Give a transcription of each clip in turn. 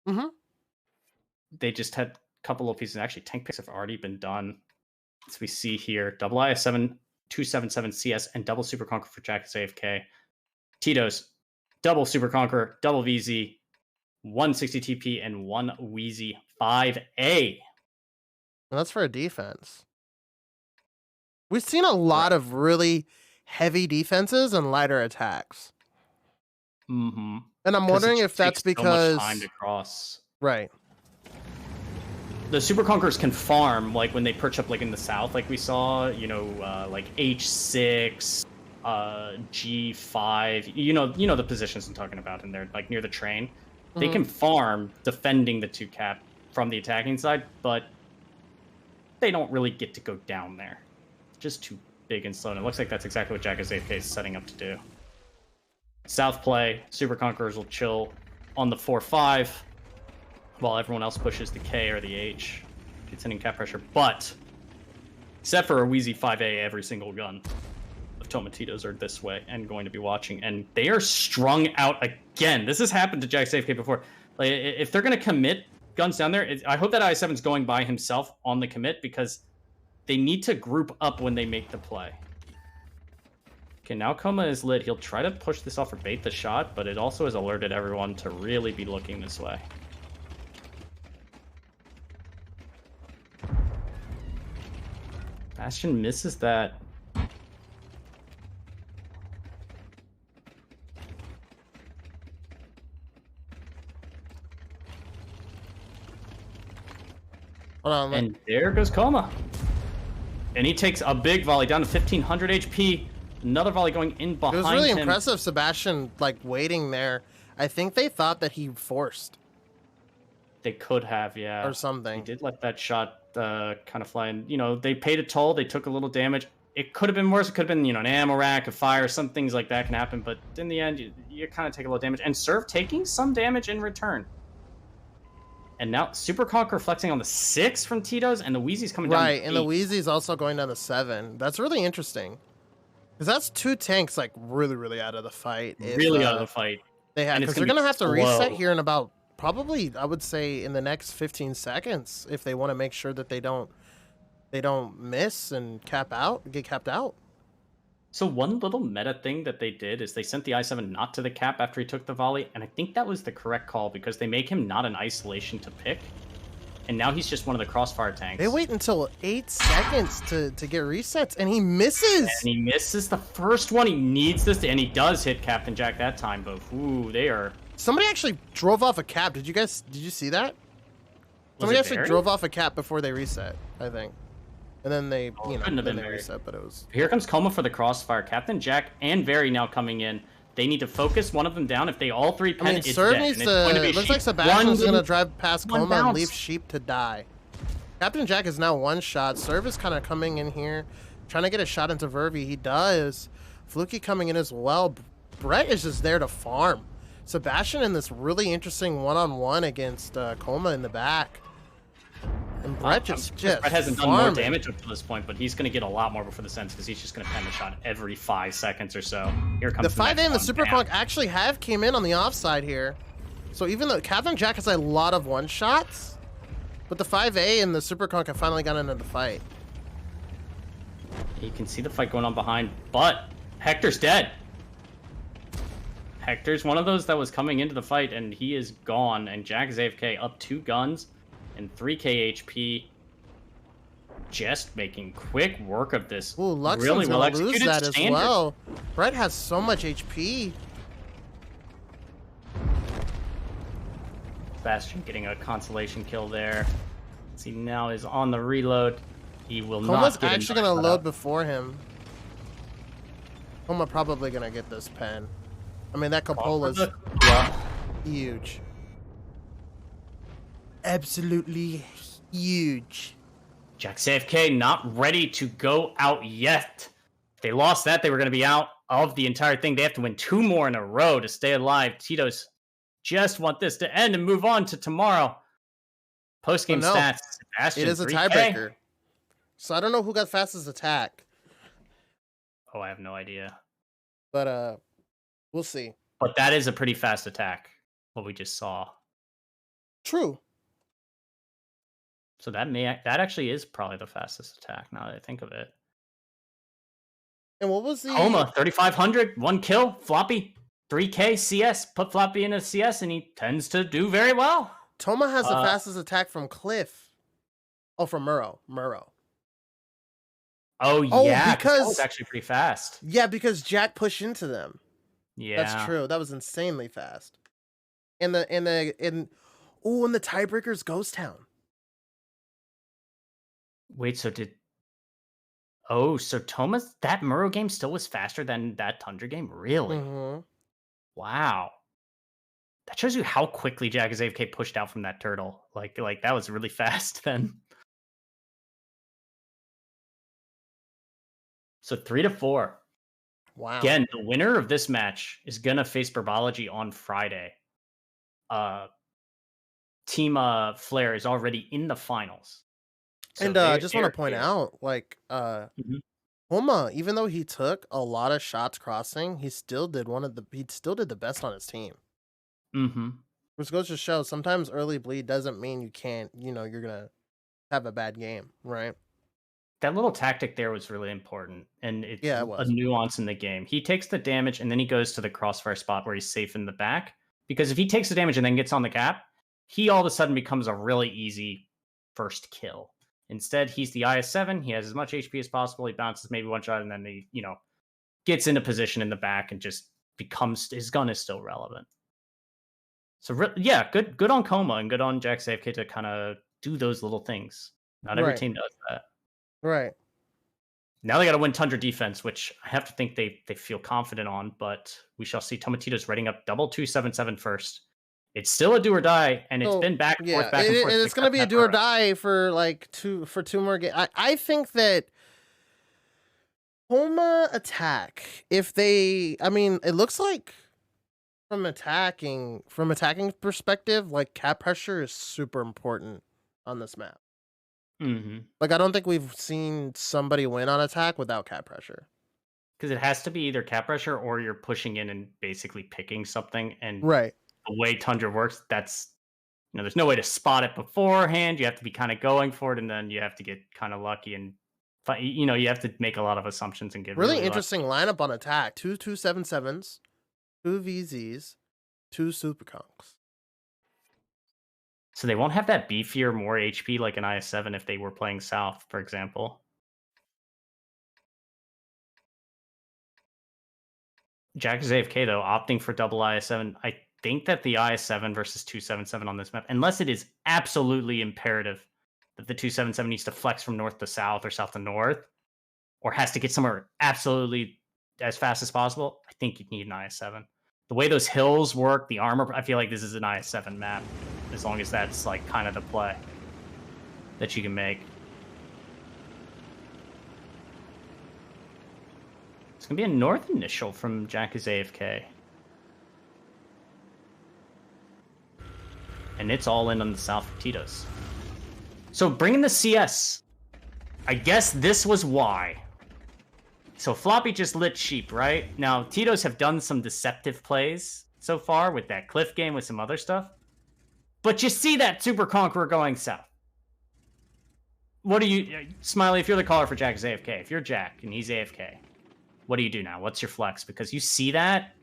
Mm-hmm. They just had a couple of pieces. Actually, tank picks have already been done. As we see here, double IS7, 277 CS, and double Super Conqueror for Jack AFK. Tito's, double Super Conqueror, double VZ, 160 TP, and one Wheezy 5A. That's for a defense. We've seen a Right. lot of really heavy defenses and lighter attacks. Mm-hmm. And I'm Because it wondering if just that's takes so much time because, to cross. right. The Super Conquerors can farm, like when they perch up, like in the south, like we saw, like H6, G5. You know the positions I'm talking about, and they're like near the train. They Mm-hmm. can farm defending the 2 cap from the attacking side, but they don't really get to go down there. It's just too big and slow. And it looks like that's exactly what Jack AFK is setting up to do. South play, Super Conquerors will chill on the 4-5 while everyone else pushes the K or the H. It's sending cap pressure, but except for a Wheezy 5A, every single gun of Tomatitos are this way and going to be watching, and they are strung out again. This has happened to Jack AFK before. Like, if they're going to commit guns down there, I hope that I7's going by himself on the commit, because they need to group up when they make the play. Okay, now Coma is lit. He'll try to push this off or bait the shot, but it also has alerted everyone to really be looking this way. Bastion misses that. Hold on. And there goes Coma. And he takes a big volley down to 1500 HP. Another volley going in behind him. It was really impressive, Sebastian, like, waiting there. I think they thought that he forced. They could have, yeah. Or something. He did let that shot kind of fly. And, they paid a toll. They took a little damage. It could have been worse. It could have been, an ammo rack, a fire, some things like that can happen. But in the end, you kind of take a little damage. And Serve taking some damage in return. And now Super Conqueror flexing on the 6 from Tito's, and the Wheezy's coming down. Right, and the Wheezy's also going down to 7. That's really interesting. Because that's 2 tanks, like, really, really out of the fight. Really out of the fight. They have, because they're going to have to reset here in about, probably, I would say, in the next 15 seconds, if they want to make sure that they don't miss and get capped out. So one little meta thing that they did is they sent the I7 not to the cap after he took the volley, and I think that was the correct call, because they make him not an isolation to pick, and now he's just one of the crossfire tanks. They wait until 8 seconds to get resets, and he misses! And he misses the first one. He needs this, and he does hit Captain Jack that time, but ooh, they are... Somebody actually drove off a cap. Did you see that? Somebody actually drove off a cap before they reset, I think. And then they, then they reset, but it was... Here comes Coma for the crossfire. Captain Jack and Very now coming in. They need to focus one of them down. If they all three pen, it's Serve dead. needs to... It looks like Sebastian's going to drive past Coma and leave Sheep to die. Captain Jack is now 1 shot. Serve is kind of coming in here, trying to get a shot into Vervi. He does. Fluky coming in as well. Brett is just there to farm. Sebastian in this really interesting one-on-one against Coma in the back. And Brett Brett hasn't done more damage up to this point, but he's going to get a lot more before the sense, because he's just going to pen the shot every 5 seconds or so. Here comes the 5A and the Super Punk actually have came in on the offside here. So even though Captain Jack has a lot of one-shots, but the 5A and the Super Conk have finally gotten into the fight. You can see the fight going on behind, but Hector's dead. Hector's one of those that was coming into the fight, and he is gone, and Jack is AFK, up 2 guns and 3k HP. Just making quick work of this. Ooh, Luxon's really well gonna lose that standard. as well. Brett has so much HP. Bastion getting a consolation kill there. See, now is on the reload. He will Coma's not get actually going to load before him. Coma probably going to get this pen. I mean, that Copola's huge. Absolutely huge. Jack's AFK not ready to go out yet. If they lost that, they were going to be out of the entire thing. They have to win 2 more in a row to stay alive. Tito's just want this to end and move on to tomorrow. Post-game stats. Sebastian, it is a 3K. tiebreaker. So I don't know who got fastest attack. Oh, I have no idea. But we'll see. But that is a pretty fast attack, what we just saw. True. So that actually is probably the fastest attack now that I think of it. And what was the Homa 3,500, 1 kill, Floppy 3K CS. Put Floppy in a CS and he tends to do very well. Toma has the fastest attack from Cliff. Oh, from Murrow. Oh yeah, because that was actually pretty fast. Yeah, because Jack pushed into them. Yeah, that's true. That was insanely fast. And the tiebreaker's Ghost Town. Wait, so Toma's that Murrow game still was faster than that Tundra game? Really? Mm-hmm. Wow. That shows you how quickly Jack is AFK pushed out from that turtle. Like that was really fast then. So 3-4. Wow. Again, the winner of this match is gonna face Burbology on Friday. Team Flare is already in the finals. So and I just want to point out, like, Homa, even though he took a lot of shots crossing, he still did the best on his team. Mm-hmm. Which goes to show sometimes early bleed doesn't mean you can't, you're gonna have a bad game, right? That little tactic there was really important, and it's it was a nuance in the game. He takes the damage, and then he goes to the crossfire spot where he's safe in the back. Because if he takes the damage and then gets on the cap, he all of a sudden becomes a really easy first kill. Instead, he's the IS-7. He has as much HP as possible. He bounces maybe one shot, and then he, gets into position in the back and just becomes his gun is still relevant. So yeah, good on Coma and good on Jack's AFK to kind of do those little things. Not every team does that. Right. Now they got to win Tundra defense, which I have to think they feel confident on, but we shall see. Tomatitos rating up double 277 first. It's still a do or die, and it's been back and forth, back and forth. And it's going to be a do or die for two more games. I think that Homa attack, it looks like from attacking perspective, like cap pressure is super important on this map. Mm-hmm. Like, I don't think we've seen somebody win on attack without cap pressure. Because it has to be either cap pressure or you're pushing in and basically picking something. And right. The way Tundra works, that's, there's no way to spot it beforehand. You have to be kind of going for it, and then you have to get kind of lucky and, you have to make a lot of assumptions and get really interesting lineup on attack. 2 277s, 2 VZs, 2 Super Conks. So they won't have that beefier, more HP like an IS-7 if they were playing South, for example. Jack is AFK, though, opting for double IS-7. I think that the IS-7 versus 277 on this map, unless it is absolutely imperative that the 277 needs to flex from north to south or south to north, or has to get somewhere absolutely as fast as possible, I think you need an IS-7. The way those hills work, the armor, I feel like this is an IS-7 map, as long as that's like kind of the play that you can make. It's going to be a north initial from Jack is AFK. And it's all in on the south for Tito's. So bringing the CS, I guess this was why. So Floppy just lit sheep, right? Now, Tito's have done some deceptive plays so far with that Cliff game, with some other stuff. But you see that Super Conqueror going south. What do you... Smiley, if you're the caller for Jack is AFK, if you're Jack and he's AFK, what do you do now? What's your flex? Because you see that,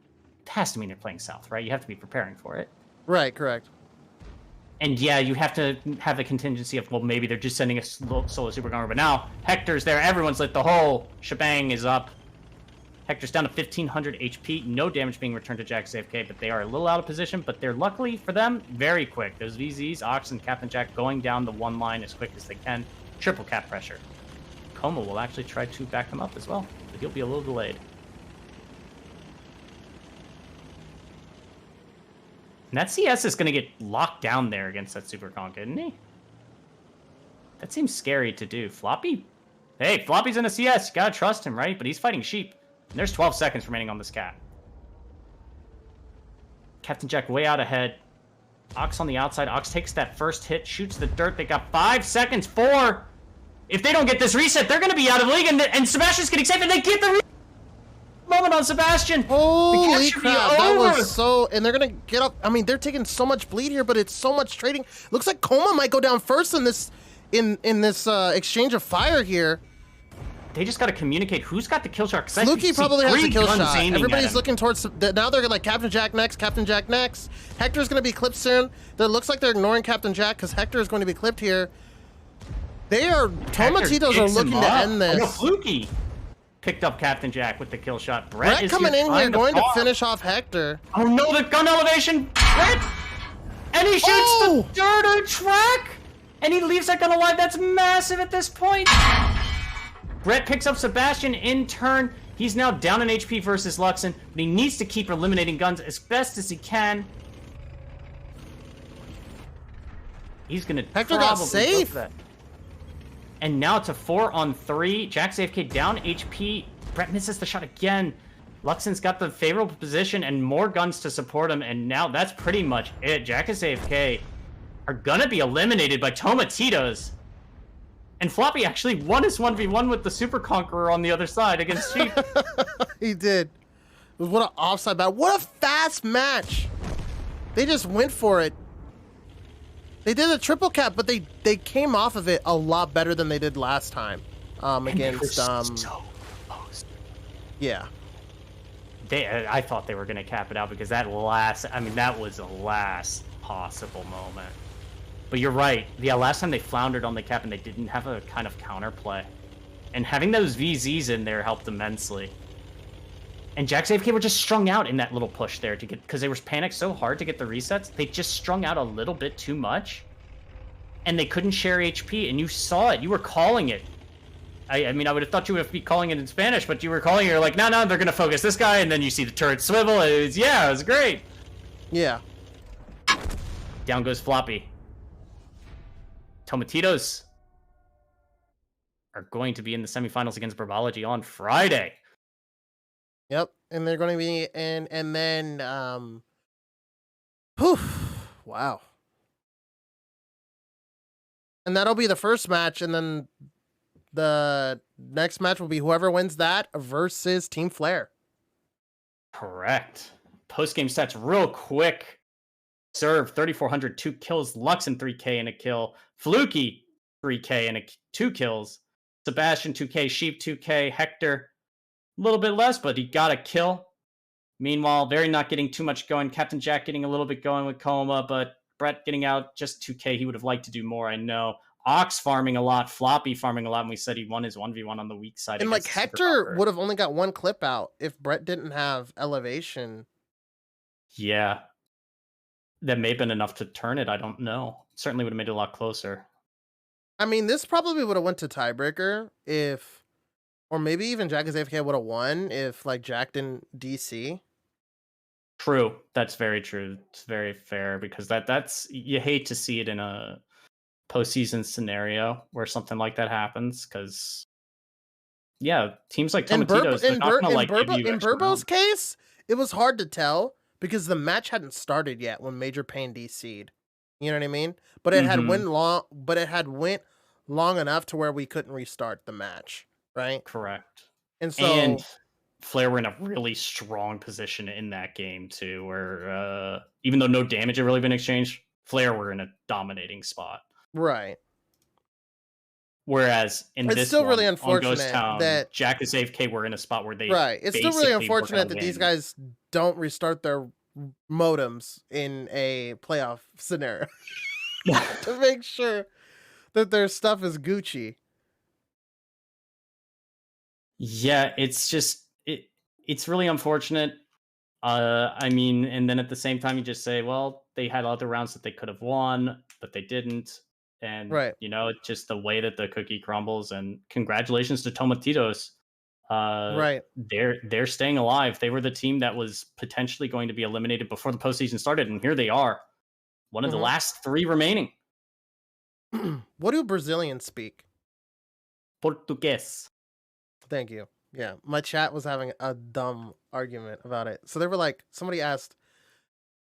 it has to mean they're playing south, right? You have to be preparing for it. Right, correct. And yeah, you have to have the contingency of, well, maybe they're just sending a solo Super Conqueror. But now, Hector's there. Everyone's lit. The whole shebang is up. Hector's down to 1,500 HP. No damage being returned to Jack's AFK, but they are a little out of position. But they're, luckily for them, very quick. Those VZs, Ox, and Captain Jack going down the one line as quick as they can. Triple cap pressure. Coma will actually try to back them up as well, but he'll be a little delayed. And that CS is going to get locked down there against that Super Conk, isn't he? That seems scary to do. Floppy? Hey, Floppy's in a CS. You gotta trust him, right? But he's fighting sheep. And there's 12 seconds remaining on this cap. Captain Jack way out ahead. Ox on the outside. Ox takes that first hit, shoots the dirt. They got 5 seconds. 4. If they don't get this reset, they're going to be out of the league. And Sebastian's getting safe, and they get the reset. Moment on Sebastian. Holy crap, that was so... And they're going to get up... I mean, they're taking so much bleed here, but it's so much trading. Looks like Coma might go down first in this exchange of fire here. They just got to communicate who's got the kill shot. Fluky probably has a kill shot. Everybody's looking towards... Now they're like, Captain Jack next, Captain Jack next. Hector's going to be clipped soon. It looks like they're ignoring Captain Jack because Hector is going to be clipped here. They are... Tomatitos are looking to end this. Oh, Fluky picked up Captain Jack with the kill shot. Brett is coming in here, going to finish off Hector. Oh no, the gun elevation! Brett! And he shoots the third track! And he leaves that gun alive. That's massive at this point. Brett picks up Sebastian in turn. He's now down in HP versus Luxon, but he needs to keep eliminating guns as best as he can. He's gonna Hector got safe. That. And now it's a 4-on-3. Jack's AFK down HP. Brett misses the shot again. Luxon's got the favorable position and more guns to support him, and now that's pretty much it. Jack is AFK are gonna be eliminated by Tomatitos. And Floppy actually won his 1v1 with the Super Conqueror on the other side against Sheep. He did. What an offside battle. What a fast match. They just went for it. They did a triple cap, but they came off of it a lot better than they did last time. Against so close. Yeah. I thought they were gonna cap it out because that was the last possible moment. But you're right. Yeah, last time they floundered on the cap and they didn't have a kind of counterplay. And having those VZs in there helped immensely. And Jack's AFK were just strung out in that little push there to get, because they were panicked so hard to get the resets, they just strung out a little bit too much. And they couldn't share HP, and you saw it. You were calling it. I mean, I would have thought you would be calling it in Spanish, but you were calling it, you're like, no, they're going to focus this guy, and then you see the turret swivel. It was great. Yeah. Down goes Floppy. Tomatitos are going to be in the semifinals against Burbology on Friday. Yep, and they're going to be in, and then, whew, wow. And that'll be the first match, and then the next match will be whoever wins that versus Team Flare. Correct. Post-game stats real quick. Serve, 3,400, 2 kills. Luxon, 3k and a kill. Fluky, 3k and 2 kills. Sebastian, 2k. Sheep, 2k. Hector, a little bit less, but he got a kill. Meanwhile, Very not getting too much going. Captain Jack getting a little bit going with Coma, but Brett getting out just 2k. He would have liked to do more, I know. Ox farming a lot. Floppy farming a lot, and we said he won his 1v1 on the weak side. And like Hector would have only got one clip out if Brett didn't have elevation. Yeah. That may have been enough to turn it. I don't know. Certainly would have made it a lot closer. I mean, this probably would have went to tiebreaker if, or maybe even Jack as AFK would have won if like Jack didn't DC. True. That's very true. It's very fair because that's you hate to see it in a postseason scenario where something like that happens because yeah, teams like Tomatitos in Burbo's case, it was hard to tell because the match hadn't started yet when Major Pain DC'd. You know what I mean? But it had went long enough to where we couldn't restart the match, right? Correct. And so Flare were in a really strong position in that game too, where even though no damage had really been exchanged, Flare were in a dominating spot. Right. Whereas in it's this still one, really unfortunate that Jack and AFK were in a spot where they It's still really unfortunate that these guys don't restart their modems in a playoff scenario to make sure that their stuff is Gucci. Yeah, it's just it's really unfortunate. I mean, and then at the same time, you just say, well, they had other rounds that they could have won, but they didn't. And, you know, it's just the way that the cookie crumbles. And congratulations to Tomatitos. They're staying alive. They were the team that was potentially going to be eliminated before the postseason started. And here they are. One of the last 3 remaining. What do Brazilians speak? Portuguese. Thank you. Yeah, my chat was having a dumb argument about it. So they were like, somebody asked,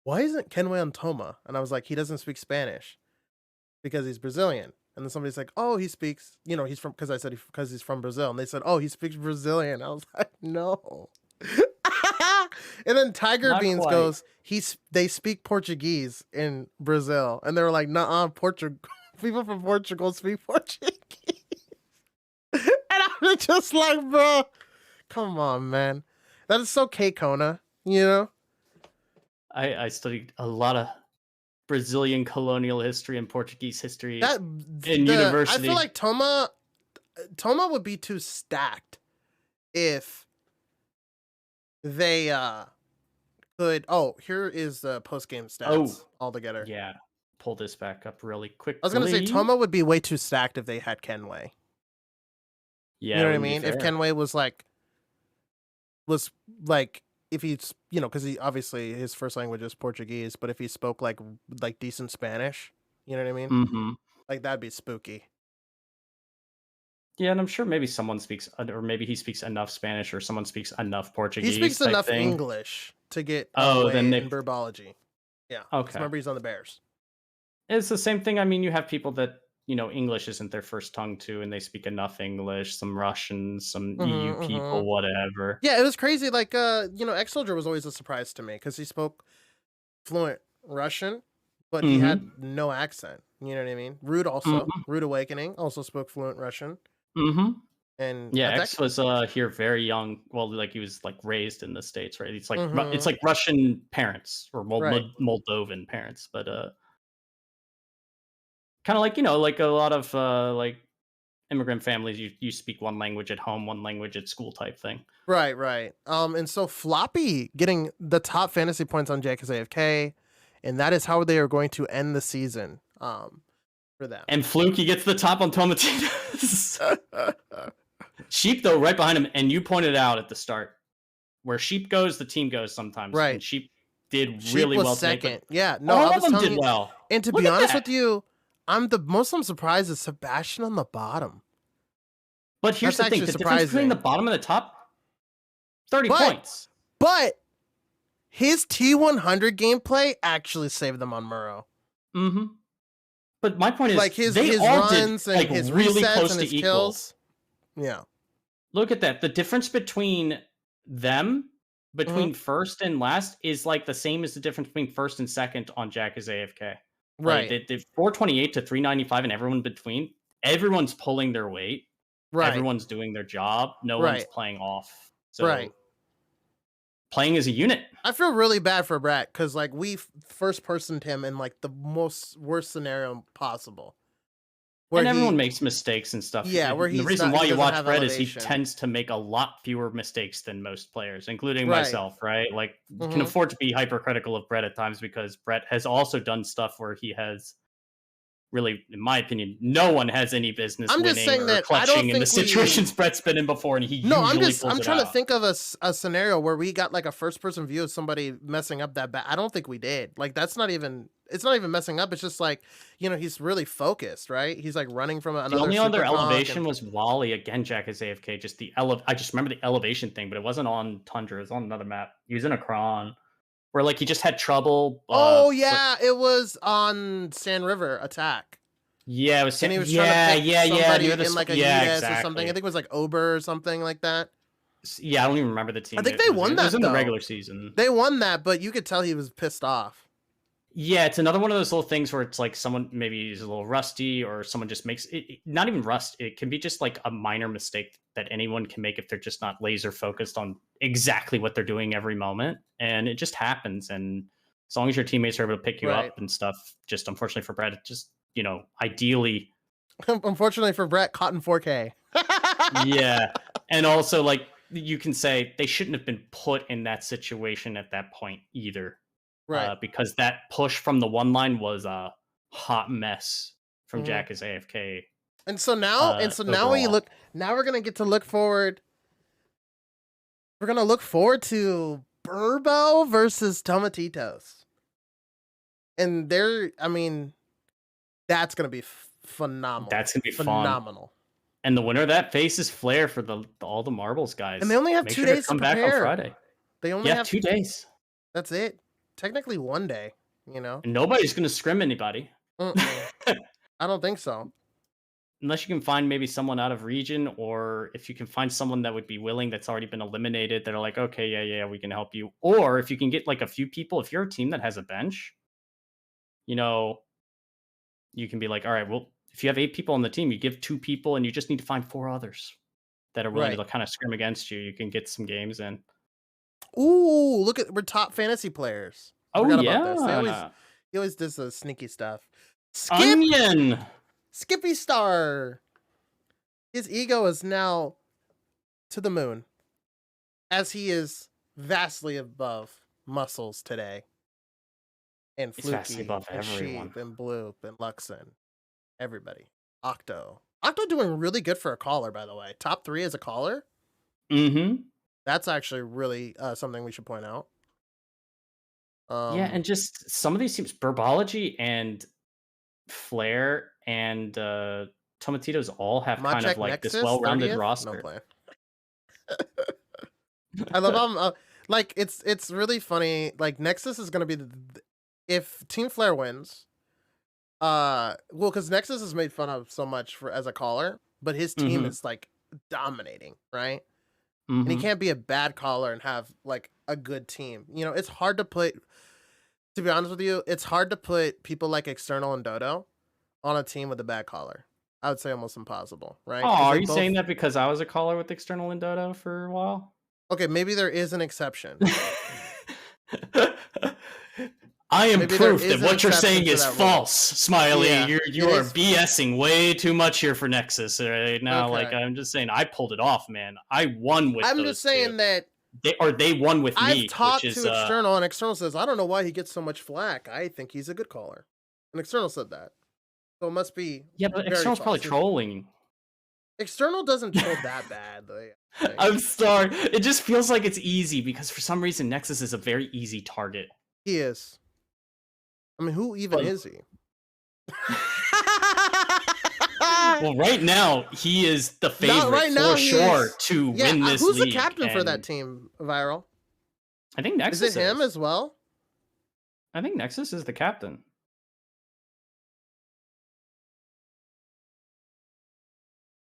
why isn't Kenway on Toma? And I was like, he doesn't speak Spanish because he's Brazilian. And then somebody's like, oh, he speaks, you know, he's from, because I said because he's from Brazil. And they said, oh, he speaks Brazilian. I was like, no. And then Tiger Not Beans quite. goes, they speak Portuguese in Brazil. And they were like, nuh-uh, people from Portugal speak Portuguese. And I'm just like, bro, come on, man. That is so K-Kona, you know? I studied a lot of Brazilian colonial history and Portuguese history in I university. feel like Toma would be too stacked if they could. Oh, here is the post-game stats altogether. Yeah, pull this back up really quickly. I was gonna say Toma would be way too stacked if they had Kenway. Yeah, you know what I mean? If Kenway was like if he's, you know, because he obviously his first language is Portuguese, but if he spoke like decent Spanish, you know what I mean? Mm-hmm. Like that'd be spooky. Yeah, and I'm sure maybe someone speaks, or maybe he speaks enough Spanish, or someone speaks enough Portuguese. He speaks enough English to get then in Burbology. Yeah. Okay. Remember, he's on the Bears. It's the same thing. I mean, you have people that, you know, English isn't their first tongue too, and they speak enough English. Some Russians, some EU people, whatever. Yeah, it was crazy. Like, you know, X-Soldier was always a surprise to me because he spoke fluent Russian, but he had no accent. You know what I mean? Rude also. Rude Awakening also spoke fluent Russian. And yeah, X was here very young. Well, like he was like raised in the States, right? It's like it's like Russian parents or Moldovan parents, but kind of like, you know, like a lot of like immigrant families, you speak one language at home, one language at school type thing. Right. And so Floppy getting the top fantasy points on Jack is AFK, and that is how they are going to end the season. For them. And Fluky gets the top on Tomatitos. Sheep, though, right behind him, and you pointed out at the start, where Sheep goes, the team goes sometimes. Right. And Sheep did really well. Second. Yeah. No, all of them did well. And to be honest with you, I'm surprised is Sebastian on the bottom. But here's the thing, the difference between the bottom and the top, 30 points. But his T100 gameplay actually saved them on Murrow. But my point is, like his all runs did, and like, his really resets close and to his equal. kills. Yeah. Look at that. The difference between them, between first and last, is like the same as the difference between first and second on Jack is AFK. Right. Like, the 428 to 395 and everyone between, everyone's pulling their weight. Right. Everyone's doing their job. No one's playing off. So playing as a unit. I feel really bad for Brat because like we first personed him in like the worst scenario possible. And everyone makes mistakes and stuff. Yeah, where the reason why you watch Brett is he tends to make a lot fewer mistakes than most players, including myself, right? Like, you can afford to be hypercritical of Brett at times because Brett has also done stuff where he has really, in my opinion, no one has any business winning or clutching in the situations Brett's been in before, and he I'm trying to think of a scenario where we got like a first-person view of somebody messing up that bad. I don't think we did. Like, it's not even messing up. It's just like, you know, he's really focused, right? He's like running from another. The only other elevation was Wally. Again, Jack is AFK. Just I just remember the elevation thing, but it wasn't on Tundra. It was on another map. He was in a cron where like he just had trouble. It was on Sand River Attack. Yeah, it was. And he was trying to pick somebody in like a exactly. or something. I think it was like Ober or something like that. Yeah, I don't even remember the team. I think they won that. It was in the regular season. They won that, but you could tell he was pissed off. Yeah, it's another one of those little things where it's like someone maybe is a little rusty, or someone just makes it not even rust. It can be just like a minor mistake that anyone can make if they're just not laser focused on exactly what they're doing every moment. And it just happens. And as long as your teammates are able to pick you up and stuff, just unfortunately for Brett, it just, you know, ideally. Unfortunately for Brett, caught in 4K. Yeah. And also, like, you can say they shouldn't have been put in that situation at that point either. Right. Because that push from the one line was a hot mess from Jack is AFK. And so now, now we're gonna get to look forward. We're gonna look forward to Burbo versus Tomatitos. And that's gonna be phenomenal. That's gonna be phenomenal. And the winner of that faces Flair for all the marbles, guys. And they only have 2 days to come back on Friday. They only have 2 days. That's it. Technically 1 day, you know. And nobody's gonna scrim anybody. I don't think so. unless you can find maybe someone out of region, or if you can find someone that would be willing that's already been eliminated that are like, okay, yeah, we can help you. Or if you can get like a few people, if you're a team that has a bench, you know, you can be like, all right, well, if you have 8 people on the team, you give 2 people and you just need to find 4 others that are willing Right. to kind of scrim against you. You can get some games in. Ooh, look at we're top fantasy players. I Oh forgot about this. yeah. He always does the sneaky stuff. Onion. Skippy Star. His ego is now to the moon, as he is vastly above Muscles today. And It's vastly Fluky, above and everyone. Sheep, and Bloop, and Luxon. Everybody. Octo. Octo doing really good for a caller, by the way. Top 3 as a caller. Mm-hmm. That's actually really something we should point out. Yeah, and just some of these teams, Burbology and Flare and Tomatitos all have kind of like Nexus, this well-rounded 30th? roster. No plan. I love how like it's really funny. Like Nexus is gonna be if Team Flare wins. Well, because Nexus is made fun of so much for as a caller, but his team is like dominating, right? And he can't be a bad caller and have like a good team. You know, it's hard to put. To be honest with you, it's hard to put people like External and Dodo on a team with a bad caller. I would say almost impossible, right? Oh, are you saying that because I was a caller with External and Dodo for a while? Okay, maybe there is an exception. I am proof that what you're saying is false, Smiley. Yeah, you are BSing way too much here for Nexus right now. Okay. Like I'm just saying, I pulled it off, man. I won with. I'm just saying that they won with me. I've talked to External, and External says I don't know why he gets so much flack. I think he's a good caller, and External said that. So it must be. Yeah, but External's probably trolling. External doesn't troll that bad. I'm sorry. It just feels like it's easy because for some reason Nexus is a very easy target. He is. I mean, who even is he? Well, right now he is the favorite for sure to win this league. Who's the captain for that team, Viral? I think Nexus is it him as well? I think Nexus is the captain.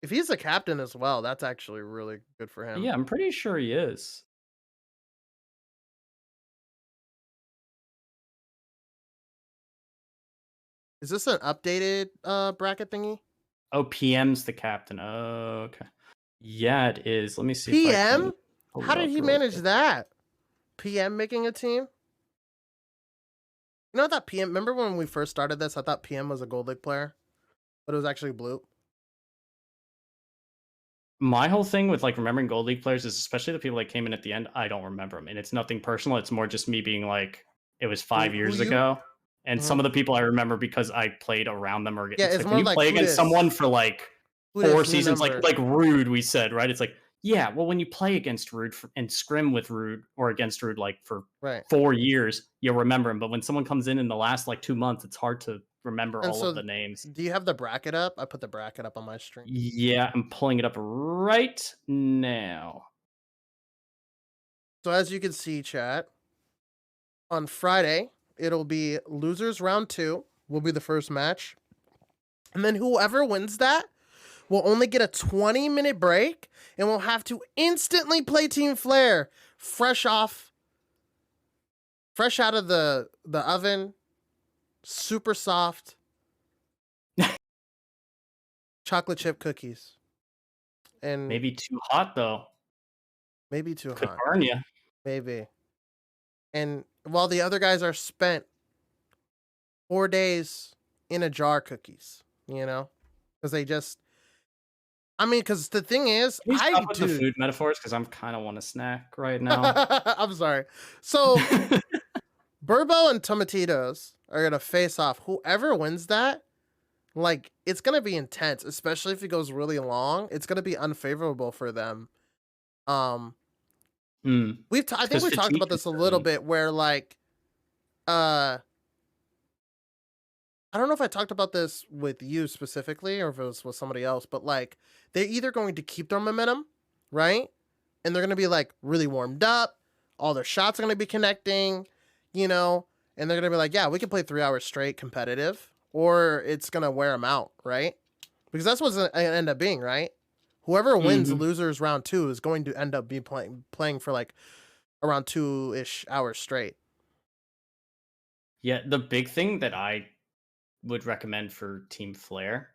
If he's the captain as well, that's actually really good for him. Yeah, I'm pretty sure he is. Is this an updated bracket thingy? Oh, PM's the captain. Oh, okay. Yeah, it is. Let me see. PM? How did he manage that? PM making a team? You know, I thought PM. Remember when we first started this? I thought PM was a Gold League player, but it was actually Bloop. My whole thing with like remembering Gold League players is especially the people that came in at the end. I don't remember them, and it's nothing personal. It's more just me being like, it was 5 years ago. And some of the people I remember because I played around them, or it's like when you play against someone for like 4 seasons, like Rude, we said, right? It's like, yeah, well, when you play against Rude and scrim with Rude or against Rude like for 4 years, you'll remember him. But when someone comes in the last like 2 months, it's hard to remember all of the names. Do you have the bracket up? I put the bracket up on my stream. Yeah, I'm pulling it up right now. So as you can see, chat, on Friday, it'll be losers round 2 will be the first match. And then whoever wins that will only get a 20-minute break and will have to instantly play Team Flare fresh out of the oven, super soft chocolate chip cookies. And maybe too hot though. Maybe too hot. Could burn you. Maybe. And while the other guys are spent 4 days in a jar cookies, you know, because they just. I mean, because the thing is, I do the food metaphors because I'm kind of want a snack right now. I'm sorry. So, Burbo and Tomatitos are gonna face off. Whoever wins that, like, it's gonna be intense, especially if it goes really long. It's gonna be unfavorable for them. I think we talked about this a little bit, where like, I don't know if I talked about this with you specifically or if it was with somebody else, but like they're either going to keep their momentum, right? And they're going to be like really warmed up. All their shots are going to be connecting, you know, and they're going to be like, yeah, we can play 3 hours straight competitive, or it's going to wear them out, right? Because that's what's going to end up being, right? Whoever wins losers round 2 is going to end up be playing for like around 2-ish hours straight. Yeah, the big thing that I would recommend for Team Flare,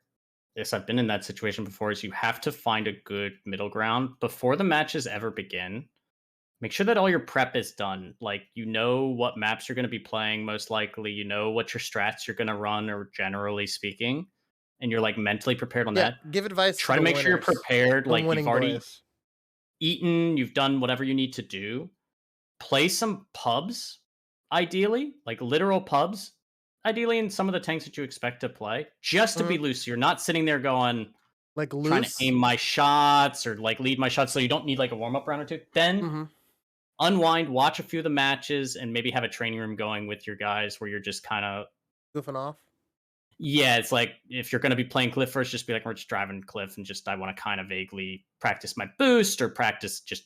yes, I've been in that situation before, is you have to find a good middle ground before the matches ever begin. Make sure that all your prep is done. Like, you know what maps you're going to be playing, most likely. You know what your strats you're going to run, or generally speaking. And you're, like, mentally prepared on that. Give advice Try to to make winners, sure you're prepared. Like, you've already boys. eaten. You've done whatever you need to do. Play some pubs, ideally. Like, literal pubs. Ideally in some of the tanks that you expect to play. Just to be loose. So you're not sitting there going... Like, loose? Trying to aim my shots or, like, lead my shots, so you don't need, like, a warm-up round or two. Then... unwind, watch a few of the matches, and maybe have a training room going with your guys where you're just kind of goofing off. Yeah, it's like if you're going to be playing Cliff first, just be like, we're just driving Cliff, and just I want to kind of vaguely practice my boost or practice just.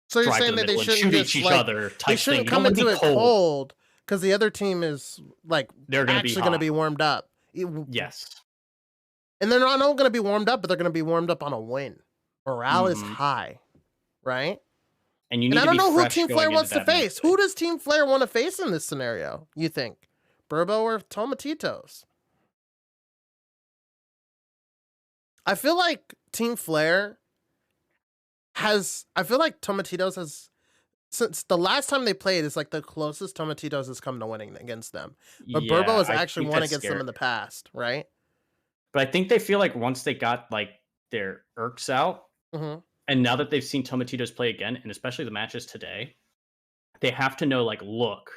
So you're saying that they shouldn't just each like, other type they shouldn't thing. come into it cold because the other team is like they're actually going to be warmed up. Yes, and they're not going to be warmed up, but they're going to be warmed up on a win. Morale is high, right? And you need I to don't be know who fresh Team going Flare wants into to that face. mentally. Who does Team Flare want to face in this scenario, you think? Burbo or Tomatitos? I feel like Team Flare has... I feel like Tomatitos has... Since the last time they played is like the closest Tomatitos has come to winning against them. But Yeah, Burbo has I actually think won that's against them scary. in the past, right? But I think they feel like once they got like their irks out, and now that they've seen Tomatitos play again, and especially the matches today, they have to know, like, look,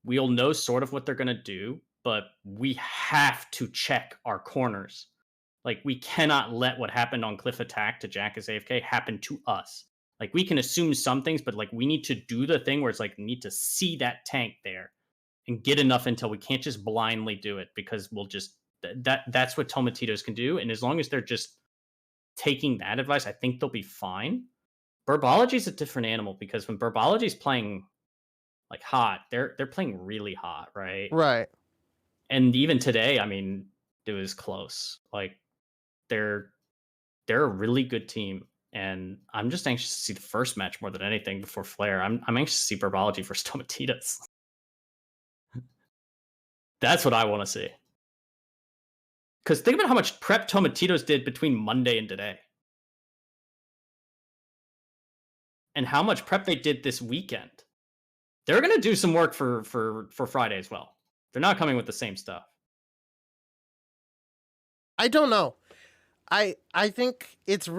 we'll know sort of what they're going to do, but we have to check our corners. Like, we cannot let what happened on Cliff Attack to Jack as AFK happen to us. Like, we can assume some things, but, like, we need to do the thing where it's like, we need to see that tank there and get enough intel. We can't just blindly do it because we'll just... That's what Tomatitos can do, and as long as they're just taking that advice, I think they'll be fine. Burbology's a different animal because when Burbology's playing like hot, they're playing really hot, right? Right. And even today, I mean, it was close. Like they're a really good team, and I'm just anxious to see the first match more than anything before Flare. I'm anxious to see Burbology versus Tomatitos. That's what I want to see. Because think about how much prep Tomatitos did between Monday and today. And how much prep they did this weekend. They're going to do some work for Friday as well. They're not coming with the same stuff. I don't know. I think it's a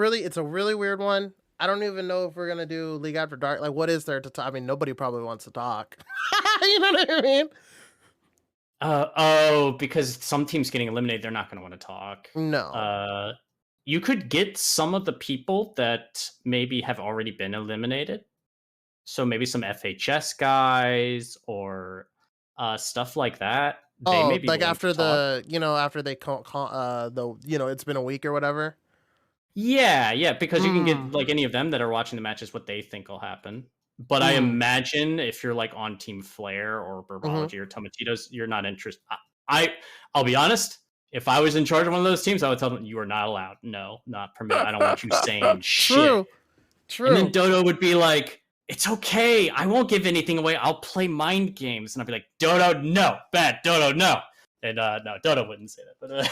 really weird one. I don't even know if we're going to do League After Dark. Like, what is there to talk? I mean, nobody probably wants to talk. You know what I mean? Because some teams getting eliminated, they're not going to want to talk. No. You could get some of the people that maybe have already been eliminated. So maybe some FHS guys or stuff like that. They may be like after talk. after they it's been a week or whatever. Yeah, because you can get like any of them that are watching the matches what they think will happen. But I imagine if you're like on Team Flare or Burbology or Tomatitos, you're not interested. I'll be honest. If I was in charge of one of those teams, I would tell them you are not allowed. No, not permitted. I don't want you saying shit. True. And then Dodo would be like, "It's okay. I won't give anything away. I'll play mind games." And I'd be like, "Dodo, no. Bad. Dodo, no." And no, Dodo wouldn't say that.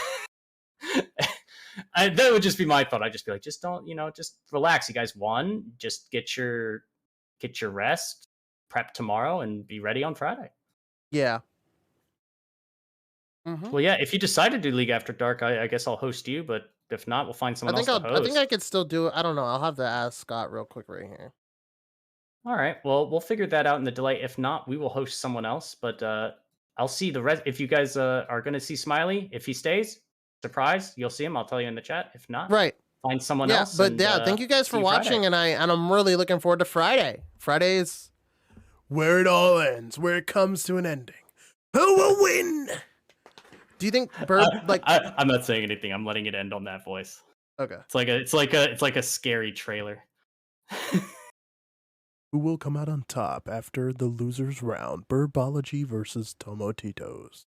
But that would just be my thought. I'd just be like, just don't, just relax. You guys won. Just get your rest, prep tomorrow, and be ready on Friday. Yeah. Well, yeah, if you decide to do League After Dark, I guess I'll host you, but if not, we'll find someone else to host. I think I could still do it. I don't know. I'll have to ask Scott real quick right here. All right. Well, we'll figure that out in the delay. If not, we will host someone else, but I'll see the rest. If you guys are going to see Smiley, if he stays, surprise, you'll see him. I'll tell you in the chat. If not, find someone else. But thank you guys for watching, and I'm really looking forward to Friday. Friday is where it all ends, where it comes to an ending. Who will win? Do you think I'm not saying anything. I'm letting it end on that voice. Okay. It's like a scary trailer. Who will come out on top after the losers round? Burbology versus Tomatitos.